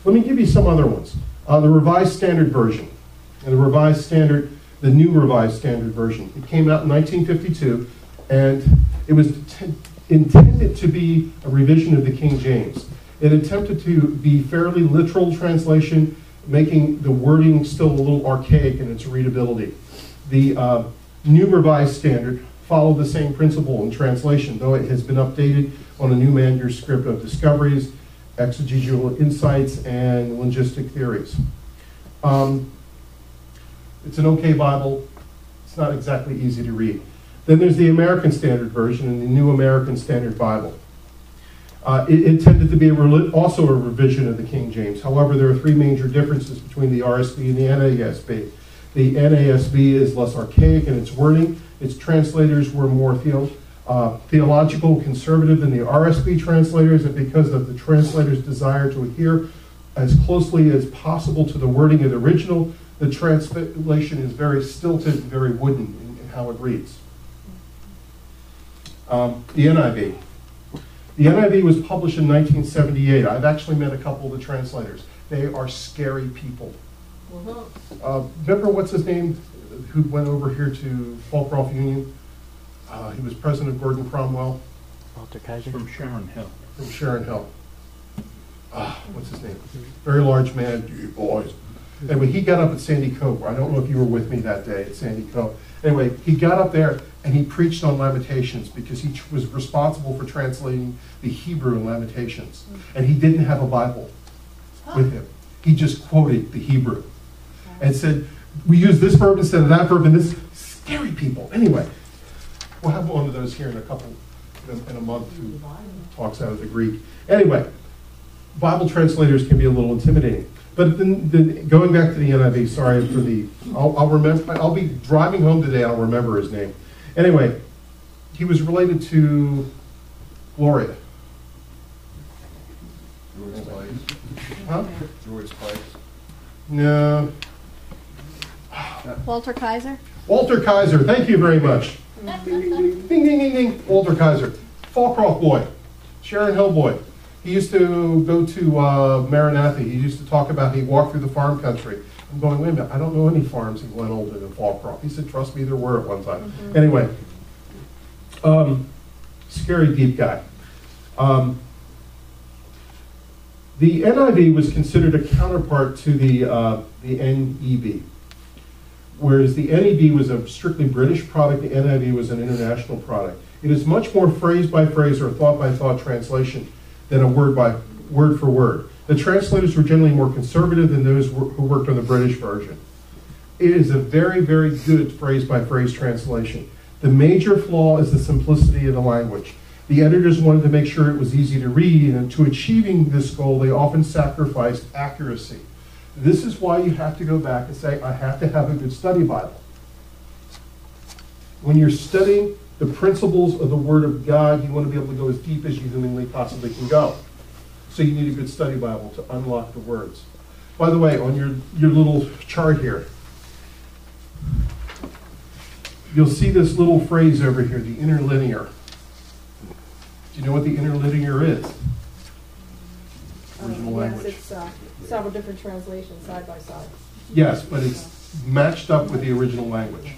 Let me give you some other ones. The Revised Standard Version, and the New Revised Standard Version. It came out in 1952, and it was intended to be a revision of the King James. It attempted to be fairly literal translation, making the wording still a little archaic in its readability. The New Revised Standard followed the same principle in translation, though it has been updated on a new manuscript of discoveries, exegetical insights, and linguistic theories. It's an okay Bible. It's not exactly easy to read. Then there's the American Standard Version and the New American Standard Bible. It tended to be also a revision of the King James. However, there are three major differences between the RSV and the NASB. The NASB is less archaic in its wording. Its translators were more theological, conservative than the RSV translators, and because of the translators' desire to adhere as closely as possible to the wording of the original, the translation is very stilted and very wooden in how it reads. The NIV. The NIV was published in 1978. I've actually met a couple of the translators. They are scary people. Remember what's his name who went over here to Falkroft Union? He was president of Gordon Cromwell. Walter Kaiser? From Sharon Hill. From Sharon Hill. What's his name? Very large man, you boys. Anyway, he got up at Sandy Cove. I don't know if you were with me that day at Sandy Cove. Anyway, he got up there and he preached on Lamentations because he was responsible for translating the Hebrew in Lamentations. And he didn't have a Bible with him. He just quoted the Hebrew and said, we use this verb instead of that verb, and this scary people. Anyway, we'll have one of those here in a month who talks out of the Greek. Anyway, Bible translators can be a little intimidating. But going back to the NIV, sorry for the, I'll remember, I'll be driving home today, I'll remember his name. Anyway, he was related to Gloria. George Spice. Huh? George Spice. No. Walter Kaiser? Walter Kaiser, thank you very much. Ding, ding, ding, ding. Walter Kaiser. Falkroft boy. Sharon Hill boy. He used to go to Maranatha. He used to talk about he walked through the farm country. I'm going, wait a minute, I don't know any farms in Glen Olden and Falkroft. He said, trust me, there were at one time. Anyway, scary deep guy. The NIV was considered a counterpart to the NEB. Whereas the NEB was a strictly British product, the NIV was an international product. It is much more phrase by phrase or thought by thought translation than a word for word. The translators were generally more conservative than those who worked on the British version. It is a very, very good phrase by phrase translation. The major flaw is the simplicity of the language. The editors wanted to make sure it was easy to read, and to achieving this goal, they often sacrificed accuracy. This is why you have to go back and say, I have to have a good study Bible. When you're studying the principles of the Word of God, you want to be able to go as deep as you humanly possibly can go. So you need a good study Bible to unlock the words. By the way, on your little chart here, you'll see this little phrase over here, the interlinear. Do you know what the interlinear is? Original language. Yes, it's several different translations side by side. Yes, but it's matched up with the original language.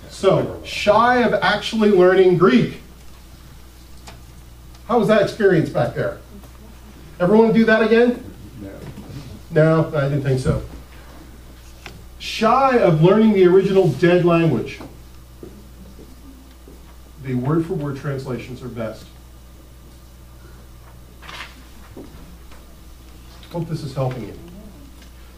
So, shy of actually learning Greek. How was that experience back there? Everyone do that again? No, I didn't think so. Shy of learning the original dead language. The word-for-word translations are best. Hope this is helping you.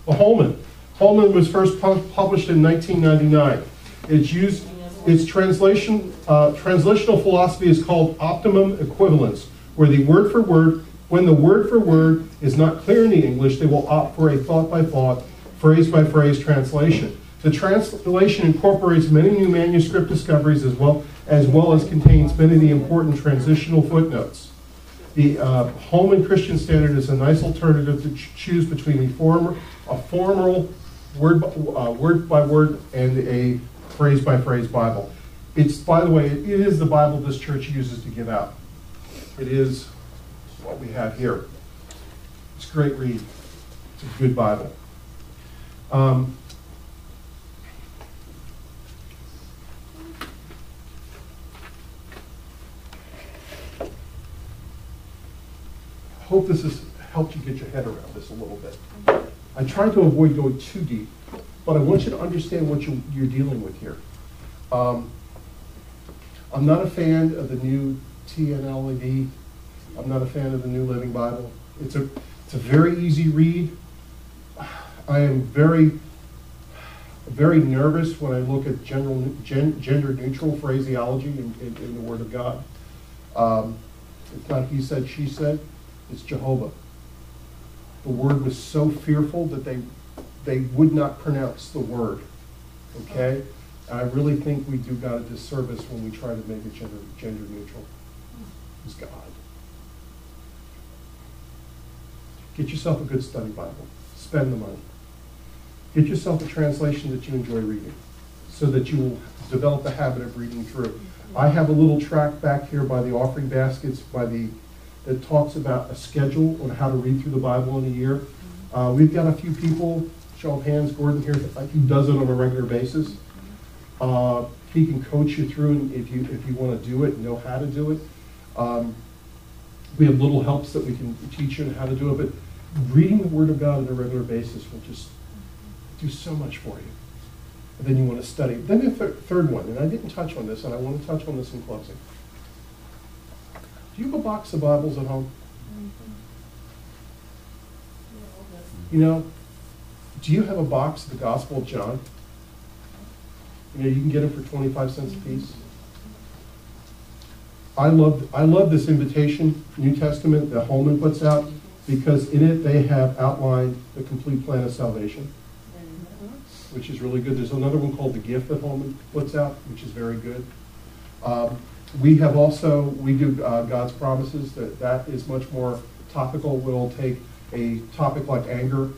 The Holman. Holman was first published in 1999. Its translational philosophy is called optimum equivalence, where when the word for word is not clear in the English, they will opt for a thought by thought, phrase by phrase translation. The translation incorporates many new manuscript discoveries as well as contains many of the important transitional footnotes. The Holman Christian Standard is a nice alternative to choose between a formal word by word and a phrase by phrase Bible. It's, by the way, it is the Bible this church uses to give out. It is what we have here. It's a great read. It's a good Bible. Hope this has helped you get your head around this a little bit. I try to avoid going too deep, but I want you to understand what you're dealing with here. I'm not a fan of the new TNLED. I'm not a fan of the New Living Bible. It's a very easy read. I am very nervous when I look at gender neutral phraseology in the Word of God. It's not he said, she said. It's Jehovah. The word was so fearful that they would not pronounce the word. Okay? And I really think we do God a disservice when we try to make it gender neutral. It's God. Get yourself a good study Bible. Spend the money. Get yourself a translation that you enjoy reading so that you will develop the habit of reading through. I have a little tract back here by the offering baskets that talks about a schedule on how to read through the Bible in a year. We've got a few people, show of hands, Gordon here, he does it on a regular basis. He can coach you through if you want to do it, know how to do it. We have little helps that we can teach you how to do it, but reading the Word of God on a regular basis will just do so much for you. And then you want to study. Then the third one, and I didn't touch on this, and I want to touch on this in closing. Do you have a box of Bibles at home? You know, do you have a box of the Gospel of John? You know, you can get them for 25 cents a piece. I love this invitation, New Testament, that Holman puts out, because in it they have outlined the complete plan of salvation, which is really good. There's another one called The Gift that Holman puts out, which is very good. We do God's Promises. That is much more topical. We'll take a topic like anger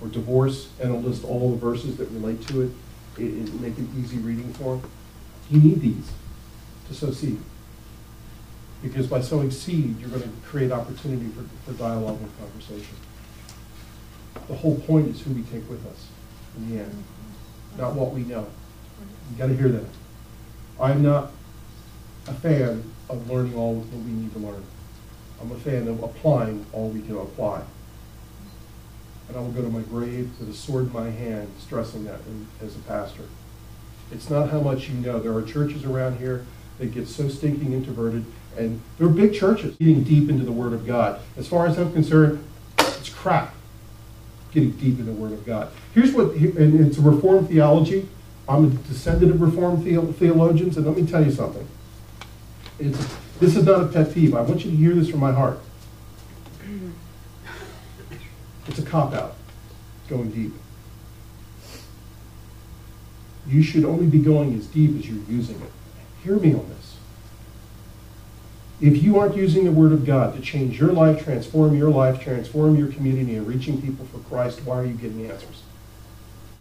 or divorce and it'll list all the verses that relate to it. It make it easy reading for them. You need these to sow seed. Because by sowing seed, you're going to create opportunity for dialogue and conversation. The whole point is who we take with us in the end, not what we know. You got to hear that. I'm not a fan of learning all that we need to learn. I'm a fan of applying all we can apply. And I will go to my grave with a sword in my hand, stressing that as a pastor. It's not how much you know. There are churches around here that get so stinking introverted, and they're big churches getting deep into the Word of God. As far as I'm concerned, it's crap getting deep in the Word of God. Here's what, and it's a Reformed theology. I'm a descendant of Reformed theologians, and let me tell you something. This is not a pet peeve. I want you to hear this from my heart. It's a cop-out, going deep. You should only be going as deep as you're using it. Hear me on this. If you aren't using the Word of God to change your life, transform your community, and reaching people for Christ, why are you getting answers?